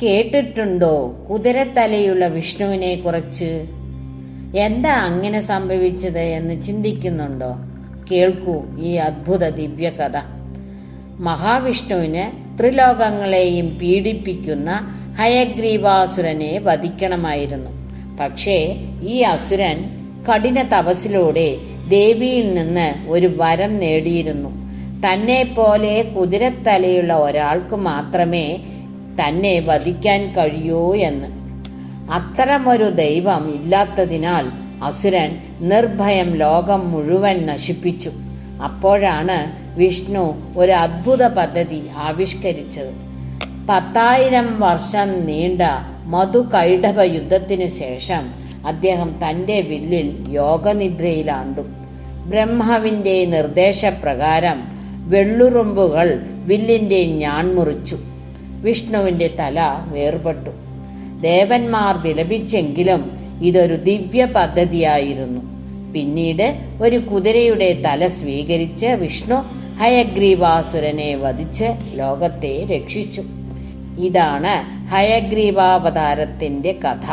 കേട്ടിട്ടുണ്ടോ കുതിരത്തലയുള്ള വിഷ്ണുവിനെ കുറിച്ച്? എന്താ അങ്ങനെ സംഭവിച്ചത് എന്ന് ചിന്തിക്കുന്നുണ്ടോ? കേൾക്കൂ ഈ അദ്ഭുത ദിവ്യകഥ. മഹാവിഷ്ണുവിന് ത്രിലോകങ്ങളെയും പീഡിപ്പിക്കുന്ന ഹയഗ്രീവാസുരനെ വധിക്കണമായിരുന്നു. പക്ഷേ ഈ അസുരൻ കഠിന തപസ്സിലൂടെ ദേവിയിൽ നിന്ന് ഒരു വരം നേടിയിരുന്നു. തന്നെ പോലെ കുതിരത്തലയുള്ള ഒരാൾക്ക് മാത്രമേ തന്നെ വധിക്കാൻ കഴിയൂ എന്ന്. അത്തരമൊരു ദൈവം ഇല്ലാത്തതിനാൽ അസുരൻ നിർഭയം ലോകം മുഴുവൻ നശിപ്പിച്ചു. അപ്പോഴാണ് വിഷ്ണു ഒരു അദ്ഭുത പദ്ധതി ആവിഷ്കരിച്ചത്. 10,000 വർഷം നീണ്ട മധുകൈടഭ യുദ്ധത്തിനു ശേഷം അദ്ദേഹം തന്റെ വില്ലിൽ യോഗനിദ്രയിലാണ്ടു. ബ്രഹ്മാവിന്റെ നിർദ്ദേശപ്രകാരം വെള്ളുറുമ്പുകൾ വില്ലിന്റെ ഞാൺ മുറിച്ചു. വിഷ്ണുവിന്റെ തല വേർപെട്ടു. ദേവന്മാർ വിലപിച്ചെങ്കിലും ഇതൊരു ദിവ്യ പദ്ധതിയായിരുന്നു. പിന്നീട് ഒരു കുതിരയുടെ തല സ്വീകരിച്ച് വിഷ്ണു ഹയഗ്രീവാസുരനെ വധിച്ച് ലോകത്തെ രക്ഷിച്ചു. ഇതാണ് ഹയഗ്രീവാവതാരത്തിന്റെ കഥ.